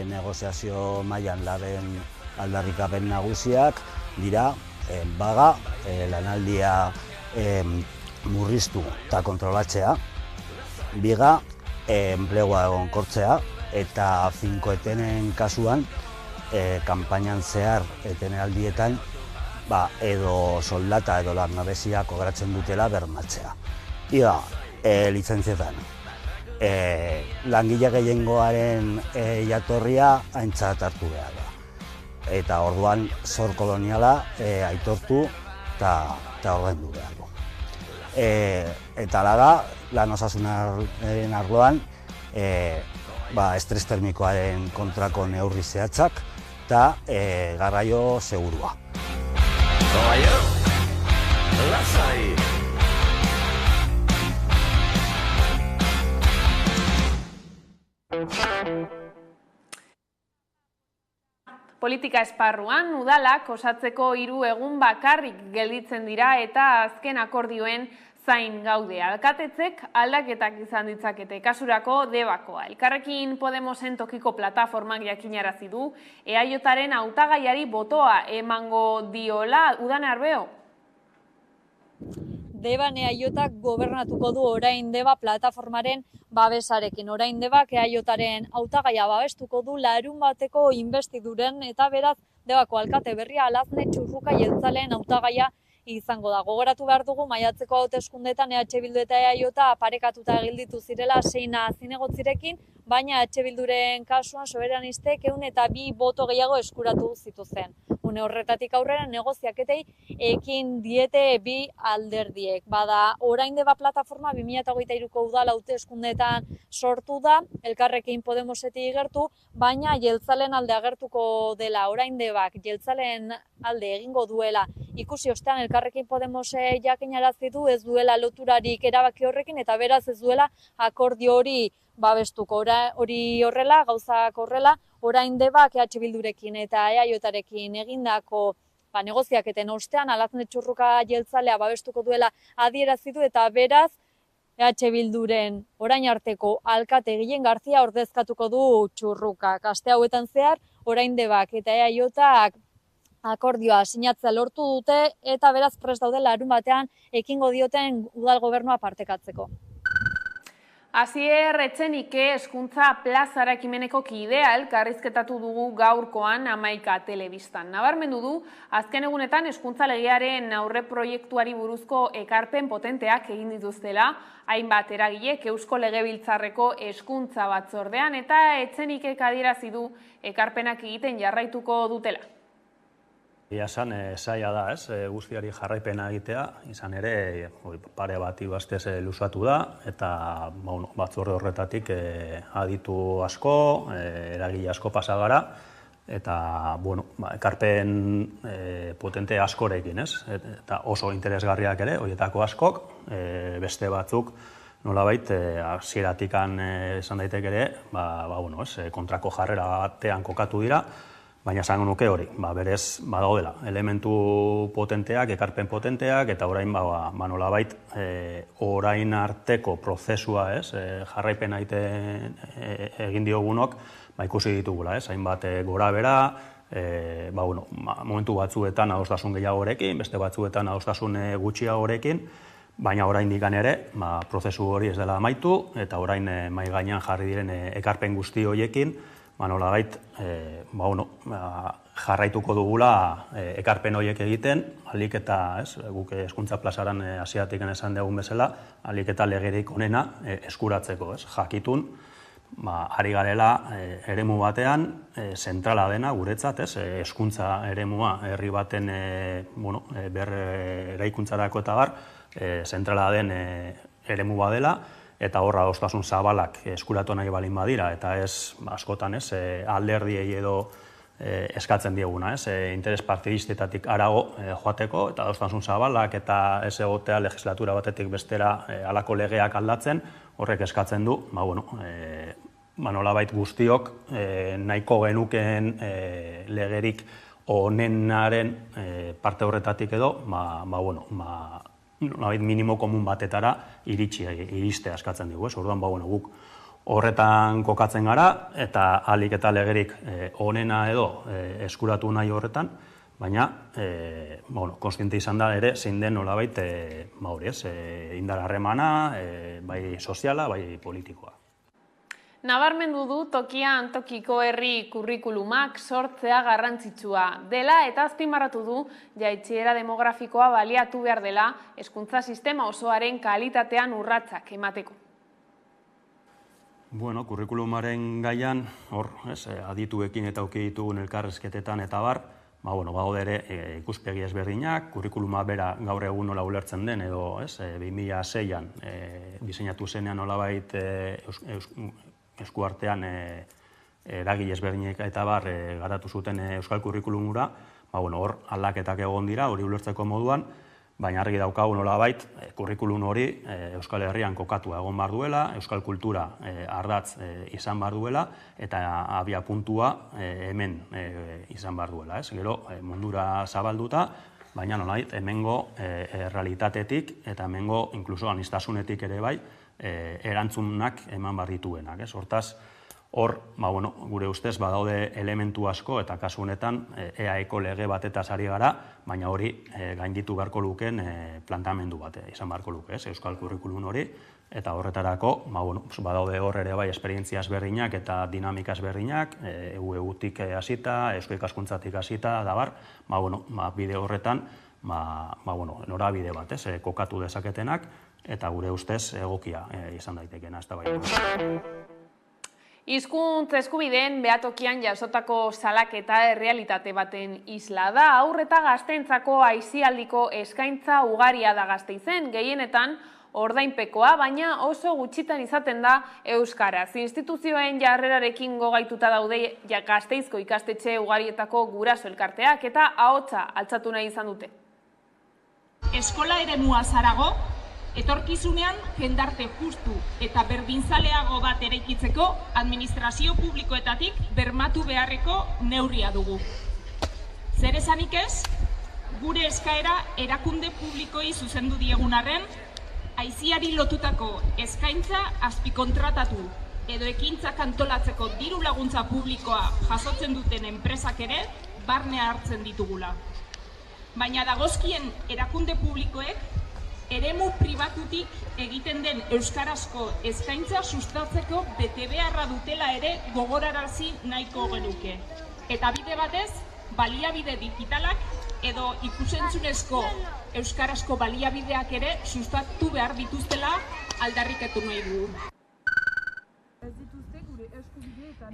negoziazio mailan daben aldarrikapen nagusiak dira lanaldia murriztu eta kontrolatzea, biga enplegua egonkortzea eta finkoetenen kasuan kanpainan zehar etenaldietan edo soldata edo langabezia kobratzen dutela bermatzea. Iga, lizentzietan, langile gehiengoaren jatorria aintzat hartu behar da. eta orduan zor koloniala aitortu eta ordaindu behar du. Eta hala da, lan osasunaren arloan, estres termikoaren kontrako neurri zehatzak eta garraio segurua. Politika esparruan, udalak osatzeko 3 egun bakarrik gelditzen dira eta azken akordioen zain gaude. Alkatetzek aldaketak izan ditzakete, kasurako debakoa. Elkarrekin Podemosen tokiko plataformak jakinarazi du, EAJaren hautagaiari botoa emango diola. Udane Arbeo? Deban EAJak gobernatuko du orain Deba plataformaren babesarekin. Orain Debak EAJaren hautagaia babestuko du larunbateko inbestiduren eta beraz Debako alkate berria Alazne Txurruka jeltzaleen hautagaia izango da. Gogoratu behar dugu maiatzeko hauteskundetan EH Bildu eta EAJ parekatuta gelditu zirela 6 zinegotzirekin, baina EH Bilduren kasuan soberanistek 102 boto gehiago eskuratu zituzten. Une horretatik aurrera negoziaketei ekin diete bi alderdiek. Bada, orain Deba plataforma 2023ko udal hauteskundeetan sortu da, Elkarrekin Podemosetik gertu, baina jeltzalen alde agertuko dela. Orain Debak jeltzalen alde egingo duela ikusi ostean Elkarrekin Podemose jakinarazi du ez duela loturarik erabaki horrekin eta beraz ez duela akordio hori babestuko. Hori horrela, gauzak horrela, orain Debak EH Bildurekin eta EAJarekin egindako negoziaketen ostean Alazne Txurruka jeltzalea babestuko duela adierazi du eta beraz EH Bilduren orain arteko alkate Gilen Garzia ordezkatuko du Txurrukak. Aste hauetan zehar, orain Debak eta EAJak akordioa sinatzea lortu dute eta beraz prest daude larunbatean ekingo dioten udal gobernua partekatzeko. Asier Etxenike hezkuntza plazara ekimeneko kidea elkarrizketatu dugu gaurkoan 11 telebistan. Nabarmendu du, azken egunetan hezkuntza legearen aurreproiektuari buruzko ekarpen potenteak egin dituztela, hainbat eragilek Eusko Legebiltzarreko hezkuntza batzordean eta Etxenikek adierazi du ekarpenak egiten jarraituko dutela. Ia esan, zaila da, guztiari jarraipena egitea, izan ere, pare bat ibastez luzatu da, eta batzorde horretatik aditu asko, eragile asko pasa gara, eta ekarpen potente askorekin, eta oso interesgarriak ere, horietako askok, beste batzuk, nolabait, hasieratikan esan daitek ere, kontrako jarrera batean kokatu dira, baina esango nuke hori, berez badaudela, elementu potenteak, ekarpen potenteak, eta orain nolabait orain arteko prozesua, jarraipena egin diogunok, ikusi ditugula, hainbat gora bera, momentu batzuetan adostasun gehiagorekin, beste batzuetan adostasun gutxiagorekin, baina orain dikan ere, prozesu hori ez dela amaitu, eta orain mahai gainean jarri diren ekarpen guzti horiekin, nolabait jarraituko dugula ekarpen horiek egiten, alik eta guk hezkuntza plazaran hasieratik esan dugun bezala, alik eta legerik onena eskuratzeko, jakitun, ari garela eremu batean, zentrala dena guretzat, hezkuntza eremua herri baten berreraikuntzarako eta bar, zentrala den eremu badela, eta horra adostasun zabalak eskuratu nahi balin badira, eta ez askotan alderdiei edo eskatzen dieguna, interes partidistetatik arago joateko, eta adostasun zabalak eta ez egotea legislatura batetik bestera halako legeak aldatzen, horrek eskatzen du, nolabait guztiok nahiko genukeen legerik onenaren parte horretatik edo, minimo komun batetara iristea eskatzen dugu. Orduan, guk horretan kokatzen gara, eta ahalik eta legerik onena edo eskuratu nahi horretan, baina, konstiente izan da ere, zein den nolabait, indar harremana, bai soziala, bai politikoa. Nabarmendu du tokian tokiko herri kurrikulumak sortzea garrantzitsua dela eta azpimarratu du jaitsiera demografikoa baliatu behar dela hezkuntza sistema osoaren kalitatean urratsak emateko. Bueno, kurrikulumaren gaian, hor, adituekin eta auki ditugun elkarrezketetan eta bar, baude ere ikuspegi ezberdinak, kurrikuluma bera gaur egun nola ulertzen den, edo 2006an diseinatu zenean nolabait eskuartean eragile ezberdinek eta bar garatu zuten euskal kurrikulumura, hor aldaketak egon dira, hori ulertzeko moduan, baina argi daukagu nolabait kurrikulum hori Euskal Herrian kokatua egon behar duela, euskal kultura ardatz izan behar duela, eta abia puntua hemen izan behar duela. Gero mundura zabalduta, baina nolabait hemengo realitatetik eta hemengo inkluso aniztasunetik ere bai erantzunak eman behar dituenak. Hortaz, hor, gure ustez, badaude elementu asko eta kasu honetan EAEko lege batetaz ari gara, baina hori gainditu beharko luken plantamendu bat izan beharko luke, euskal kurrikulum hori, eta horretarako, badaude hor ere bai esperientzia ezberdinak eta dinamika ezberdinak, EU-tik hasita, eusko ikaskuntzatik hasita, da bar, bide horretan, norabide bat, kokatu dezaketenak, eta gure ustez egokia izan daitekena, ez da bai. Hizkuntz eskubideen behatokian jasotako salaketa errealitate baten isla da. Haur eta gazteentzako aisialdiko eskaintza ugaria da Gasteizen, gehienetan ordainpekoa, baina oso gutxitan izaten da euskaraz. Instituzioen jarrerarekin gogaituta daude Gasteizko ikastetxe ugarietako guraso elkarteak eta ahotsa altxatu nahi izan dute. Eskola eremua zarago, etorkizunean jendarte justu eta berdinzaleago bat eraikitzeko administrazio publikoetatik bermatu beharreko neurria dugu. Zer esanik ez, gure eskaera erakunde publikoi zuzendu diegun arren, aisiari lotutako eskaintza azpikontratatu edo ekintzak antolatzeko diru laguntza publikoa jasotzen duten enpresak ere barne hartzen ditugula. Baina dagozkien erakunde publikoek eremu pribatutik egiten den euskarazko eskaintza sustatzeko betebeharra dutela ere gogorarazi nahiko genuke. Eta bide batez, baliabide digitalak edo ikusentzunezko euskarazko baliabideak ere sustatu behar dituztela aldarriketu nahi dugu.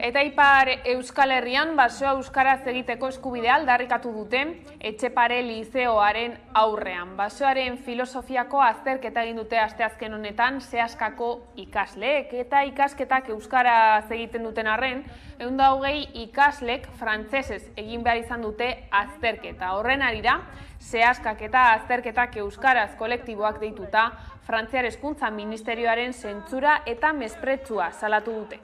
Eta Ipar Euskal Herrian basoa euskaraz egiteko eskubidea aldarrikatu dute Etxepare Lizeoaren aurrean. Basoaren filosofiako azterketa egin dute asteazken honetan Seaskako ikasleek eta ikasketak euskaraz egiten duten arren, 120 ikaslek frantsesez egin behar izan dute azterketa. Horren arira, Seaskak eta azterketak euskaraz kolektiboak deituta, Frantziar Hezkuntza Ministerioaren zentzura eta mespretxua salatu dute.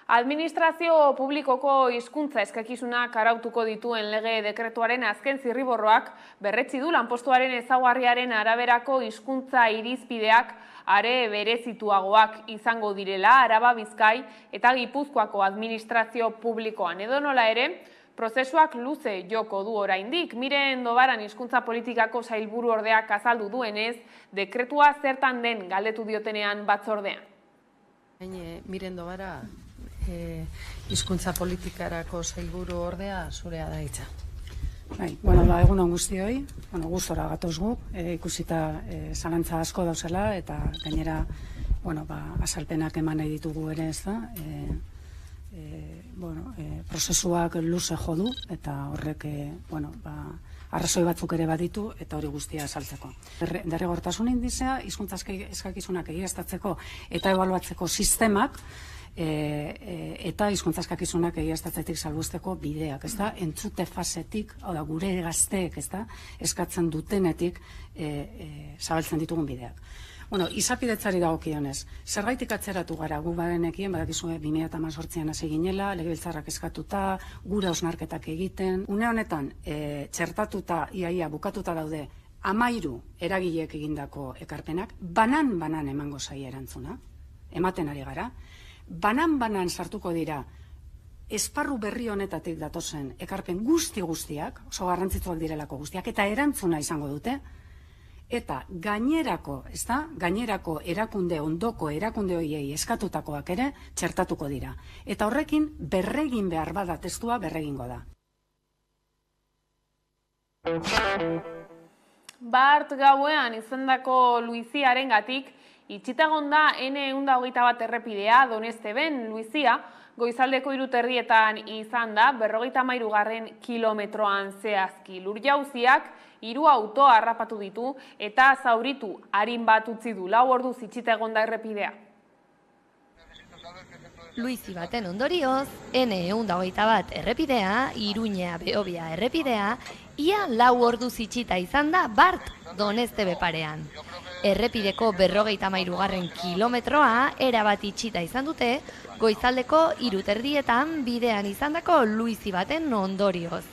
Administrazio publikoko hizkuntza eskakizunak arautuko dituen lege dekretuaren azken zirriborroak berretsi du lanpostuaren ezaugarriaren araberako hizkuntza irizpideak are berezituagoak izango direla Araba, Bizkai eta Gipuzkoako administrazio publikoan. Edonola ere, prozesuak luze joko du oraindik. Miren Dobaran hizkuntza politikako sailburu ordeak azaldu duenez, dekretua zertan den galdetu diotenean batzordean. Miren Dobara, hizkuntza politikarako sailburu ordea zurea da hitza. Egun on guztioi, gustora gatoz gu, ikusita zalantza asko dauzela eta gainera azalpenak eman nahi ditugu ere, ez da. Prozesuak luze jo du eta horrek arrazoi batzuk ere baditu eta hori guztia azaltzeko. Derrigortasun indizea, hizkuntza eskakizunak egiaztatzeko eta ebaluatzeko sistemak eta hizkuntza eskakizunak egiaztatzetik salbuesteko bideak, ez da, entzute fasetik, gure gazteek, ez da, eskatzen dutenetik zabaltzen ditugun bideak. Izapidetzari dagokionez, zerbaitik atzeratu gara, gu badenekien, badakizue 2018an hasi ginela, legebiltzarrak eskatuta, gure hausnarketak egiten. Une honetan, txertatuta, iaia bukatuta daude, 13 eragileek egindako ekarpenak, banan emango zaie erantzuna, ematen ari gara, banan sartuko dira, esparru berri honetatik datozen ekarpen guztiak, oso garrantzitsuak direlako guztiak, eta erantzuna izango dute, eta gainerako erakunde, ondoko erakunde horiei eskatutakoak ere txertatuko dira. Eta horrekin berregin behar bada testua berregingo da. Bart gauean izandako Luiziaren gatik, itxitagon da N121 errepidea Donesteben Luizia, goizaldeko 3:30 izan da, 53. kilometroan zehazki. Lur-jauziak 3 auto harrapatu ditu eta zauritu arin bat utzi du, 4 orduz itxitagon da errepidea. Luizi baten ondorioz, N121 errepidea, Iruña Behobia errepidea, ia 4 orduz itxita izan da Bart Donestebe parean. Errepideko 53. kilometroa erabat itxita izan dute, goizaldeko 3:30 bidean izandako Luizi baten ondorioz.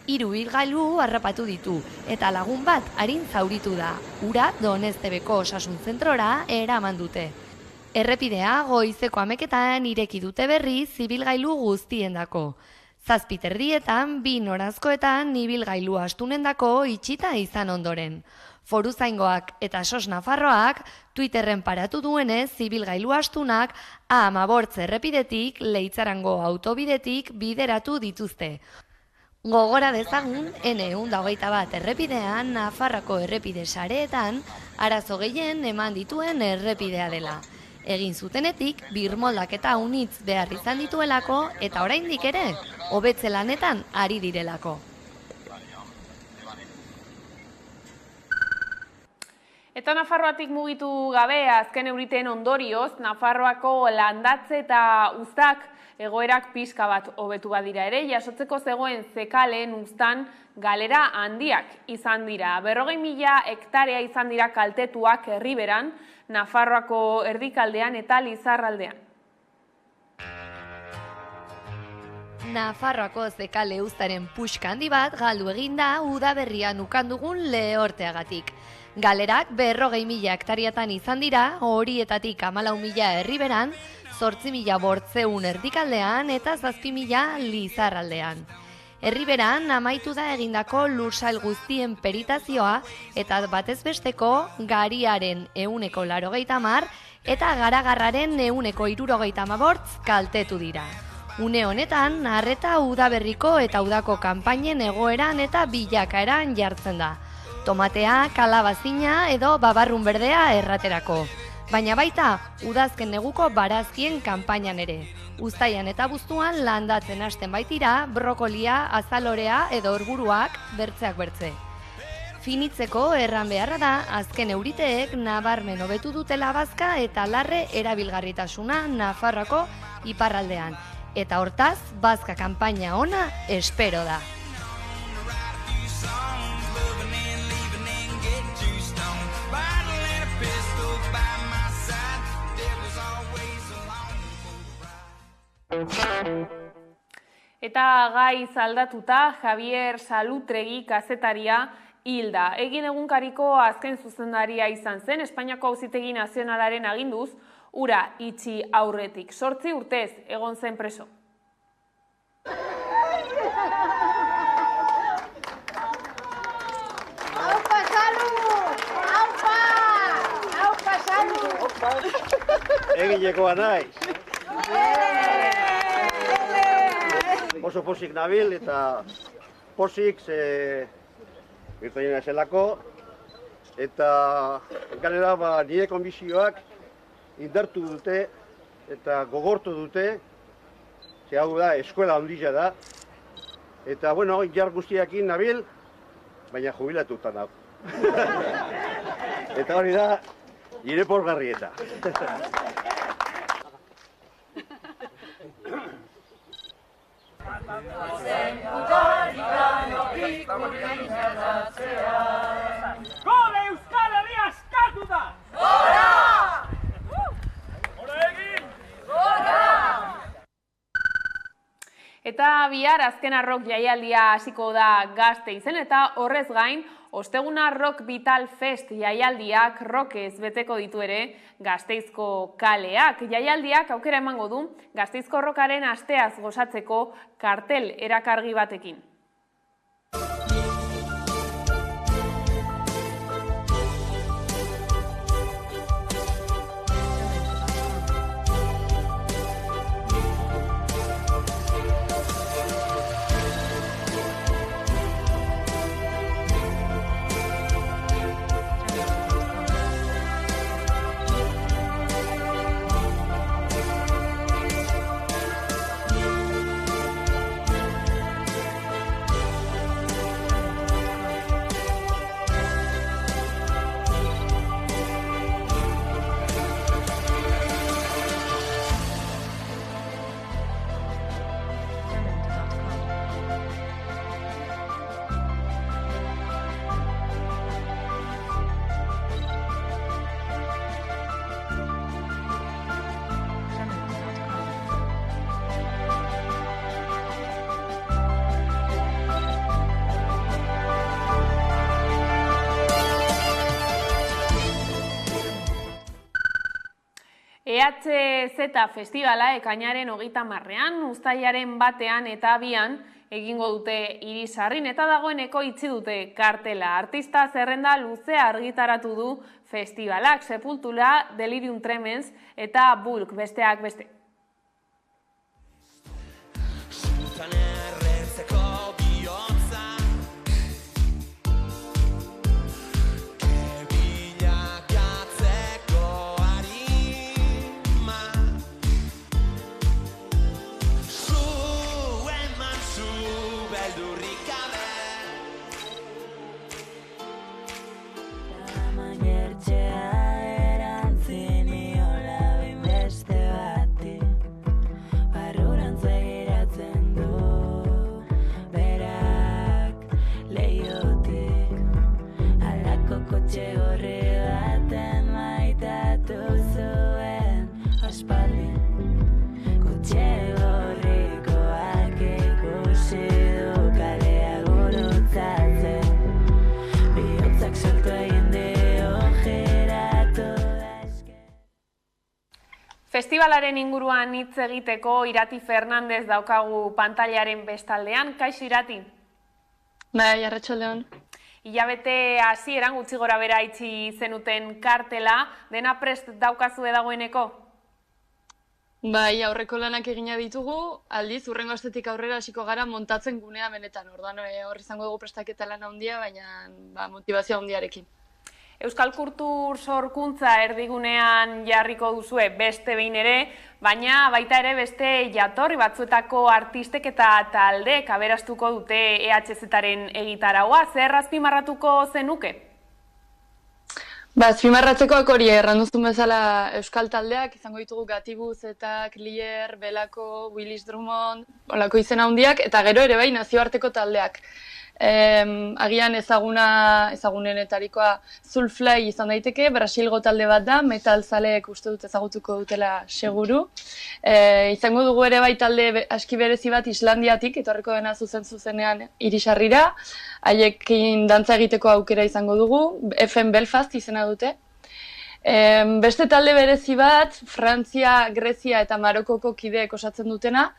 3 ibilgailu harrapatu ditu eta lagun bat arin zauritu da. Ura Donestebeko osasun zentrora eraman dute. Errepidea goizeko 11etan ireki dute berriz ibilgailu guztiendako. 7:30 2 noranzkoetan ibilgailu astunendako itxita izan ondoren. Foruzaingoak eta SOS Nafarroak Twitterren paratu duenez ibilgailu astunak A-Amabortz errepidetik, Leitzarango autobidetik bideratu dituzte. Gogora dezagun, N121 errepidean Nafarroko errepide sareetan arazo gehien eman dituen errepidea dela. Egin zutenetik, birmoldaketa unitz behar izan dituelako eta oraindik ere, hobetze lanetan ari direlako. Eta Nafarroatik mugitu gabe azken euriten ondorioz, Nafarroako landatze eta uztak egoerak pixka bat hobetu badira ere, jasotzeko zegoen zekaleen uztan galera handiak izan dira. 40.000 hektarea izan dira kaltetuak herriberan, Nafarroako erdikaldean eta Lizarraldean. Nafarroako zekale uztaren puxka handi bat galdu eginda udaberrian ukandugun lehorteagatik. Galerak 40.000 hektariatan izan dira, horietatik 14.000 herriberan, 8.800 erdikaldean eta 7.000 Lizarraldean. Herriberan amaitu da egindako lursail guztien peritazioa eta batez besteko gariaren 180 eta garagarraren 178 kaltetu dira. Une honetan, arreta udaberriko eta udako kanpainen egoeran eta bilakaeran jartzen da. Tomatea, kalabazina edo babarrun berdea erraterako. Baina baita, udazken neguko barazkien kanpainan ere. Uztaian eta buztuan landatzen hasten baitira, brokolia, azalorea edo orburuak bertzeak bertze. Finitzeko erran beharra da, azken euriteek nabarmen hobetu dutela bazka eta larre erabilgarritasuna Nafarroako iparraldean. Eta hortaz, bazka kanpaina ona espero da. Eta gai aldatuta, Javier Salutregi kazetaria hilda. Egin egunkariko azken zuzendaria izan zen, Espainiako Auzitegi Nazionalaren aginduz, ura itxi aurretik. 8 urtez egon zen preso. ¡Aupa, Salu! ¡Aupa! ¡Aupa, Salu! Egilekoa naiz. Oso pozik nabil eta pozik irteina eselako eta ganera nire konbizioak indartu dute eta gogortu dute, ze hau da, eskola handia da, eta bueno, jar guztiakin nabil, baina jubilatuta nago. Eta hori da, nire porgarrieta. Gora Euskal Herria askatu da! Gora! Gora egin! Gora! Eta bihar azken arrok jaialdia hasiko da Gasteizen eta horrez gain, osteguna Rock Vital Fest jaialdiak rokez beteko ditu ere Gasteizko kaleak. Jaialdiak aukera emango du Gasteizko rockaren asteaz gozatzeko kartel erakargi batekin. EHZ Festivala ekainaren 30ean, uztailaren 1 eta 2 egingo dute Irisarrin eta dagoeneko itxi dute kartela. Artista zerrenda luzea argitaratu du festivalak, Sepultura, Delirium Tremens eta Bulk, besteak beste. Festivalaren inguruan hitz egiteko Irati Fernandez daukagu pantailaren bestaldean. Kaixo Irati? Bai, arratsaldeon. Hilabete hasieran gutxi gora bera itxi zenuten kartela, dena prest daukazue dagoeneko? Bai, aurreko lanak egina ditugu, aldiz, hurrengo astetik aurrera hasiko gara montatzen gunea benetan. Orduan hor izango dugu prestaketa lan handia, baina motivazio handiarekin. Euskal Kultur Sorkuntza erdigunean jarriko duzue beste behin ere, baina baita ere beste jatorri batzuetako artistek eta taldeek aberastuko dute EHZ-aren egitaraua. Zer azpimarratuko zenuke? Azpimarratzekoak hori erranduzun bezala euskal taldeak, izango ditugu Gatibuz eta Klier, Belako, Willis Drummond, olako izena handiak, eta gero ere bai nazioarteko taldeak. Agian ezagunenetarikoa Soulfly izan daiteke, Brasilgo talde bat da, metal zaleek uste dut ezagutuko dutela seguru. Izango dugu ere bai talde aski berezi bat Islandiatik, etorriko dena zuzenean Irisarrira, haiekin dantza egiteko aukera izango dugu, FM Belfast izena dute. Beste talde berezi bat, Frantzia, Grezia eta Marokoko kideek osatzen dutena,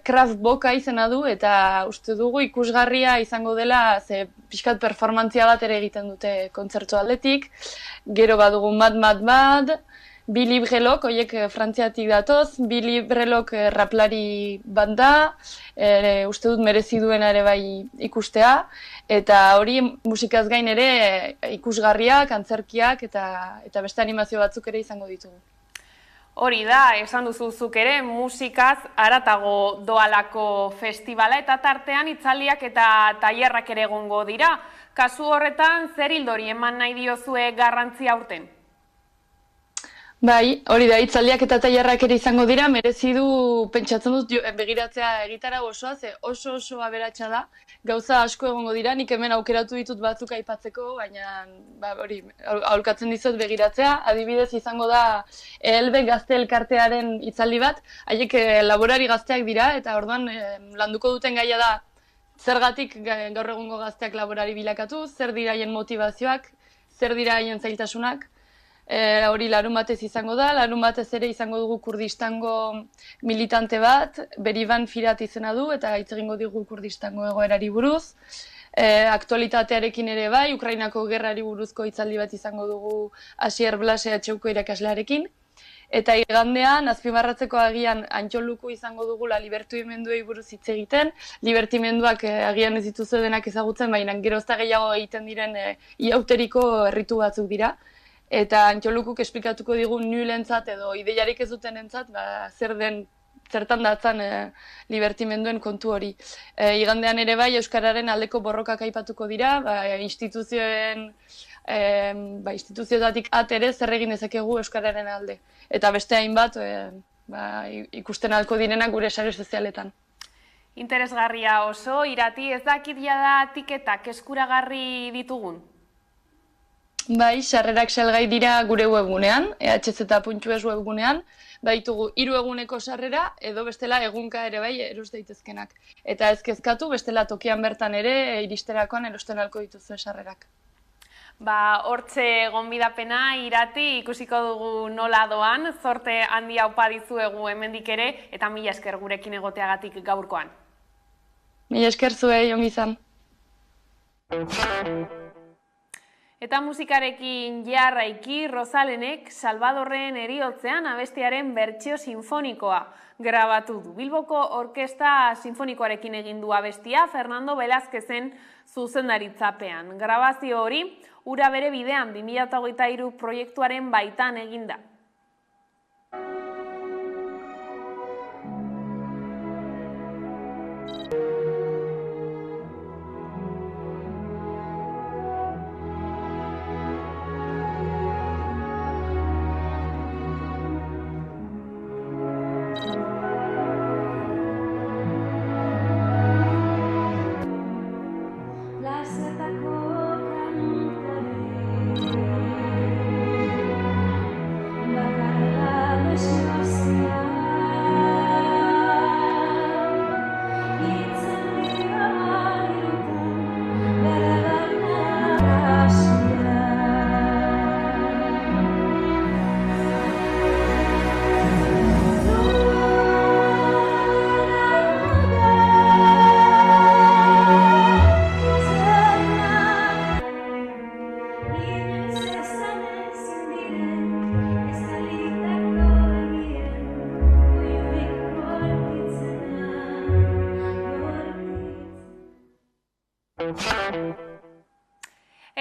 Kraft Boka izena du eta uste dugu ikusgarria izango dela, ze pixkat performantzia bat ere egiten dute kontzertu aldetik. Gero badugu Mad, Billy Brelok, oiek Frantziatik datoz, Billy Brelok raplari bat da, uste dut merezi duena ere bai ikustea, eta hori musikaz gain ere ikusgarriak, antzerkiak eta beste animazio batzuk ere izango ditugu. Hori da, esan duzuzuk ere, musikaz haratago doalako festivala eta tartean hitzaldiak eta tailerrak ere egongo dira. Kasu horretan, zer ildori eman nahi diozue garrantzia aurten? Bai, hori da, hitzaldiak eta tailerrak ere izango dira, merezi du pentsatzen dut begiratzea egitara osoa, ze oso aberatsa da. Gauza asko egongo dira, nik hemen aukeratu ditut batzuk aipatzeko, baina hori, aholkatzen dizut begiratzea. Adibidez izango da Elbe Gazte Elkartearen hitzaldi bat, haiek laborari gazteak dira, eta orduan landuko duten gaia da zergatik gaur egungo gazteak laborari bilakatu, zer dira haien motivazioak, zer dira haien zailtasunak. Hori larun batez izango da, larun batez ere izango dugu Kurdistango militante bat, Berivan Firat izena du, eta hitz egingo digu Kurdistango egoerari buruz. Aktualitatearekin ere bai, Ukrainako gerrari buruzko hitzaldi bat izango dugu Asier Blase HUko irakaslearekin. Eta igandean, azpimarratzeko agian Antxoluku izango dugula libertimenduei buruz hitz egiten. Libertimenduak agian ez dituzu denak ezagutzen, baina gero ez da gehiago egiten diren iauteriko erritu batzuk dira. Eta Antxolukuk esplikatuko digu nulentzat edo ideiarik ez dutenentzat, zertan datzan libertimenduen kontu hori. Igandean ere bai, Euskararen aldeko borrokak aipatuko dira, instituzioetatik ere zer egin dezakegu Euskararen alde. Eta beste hainbat ikusten ahalko direnak gure sare sozialetan. Interesgarria oso, Irati, ez dakit jada tiketak eskuragarri ditugun? Bai, sarrerak salgai dira gure webgunean, ehz.es webgunean, baitugu 3 eguneko sarrera edo bestela egunka ere bai eros daitezkenak. Eta ez kezkatu, bestela tokian bertan ere iristerakoan erosten ahalko dituzue sarrerak. Hortxe gonbidapena Irati ikusiko dugu nola doan, zorte handia aupa dizuegu hemendik ere, eta mila esker gurekin egoteagatik gaurkoan. Mila esker zuei, ongi izan. Eta musikarekin jarraiki Rosalenek Salvadorren eriotzean abestiaren bertsio sinfonikoa grabatu du. Bilboko Orkesta Sinfonikoarekin egin du abestia Fernando Velázquezen zuzendaritzapean. Grabazio hori Ura bere bidean 2023 proiektuaren baitan eginda.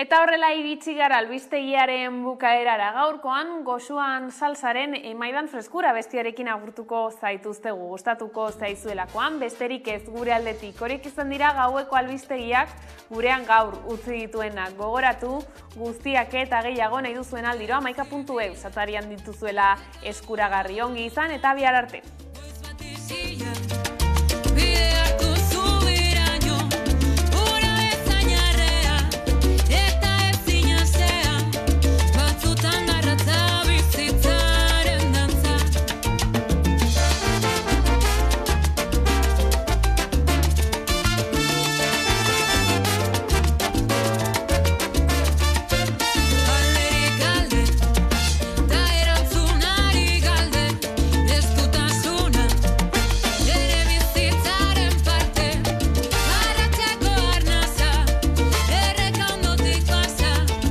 Eta horrela iritsi gara albistegiaren bukaerara gaurkoan, Goxuan Salsaren Emaidan Freskura bestiarekin agurtuko zaituztegu, gustatuko zaizuelakoan, besterik ez gure aldetik. Horiek izan dira gaueko albistegiak gurean gaur utzi dituenak. Gogoratu guztiak eta gehiago nahi duzuen aldiro 11.eu satarian dituzuela eskuragarri, ongi izan eta bihar arte.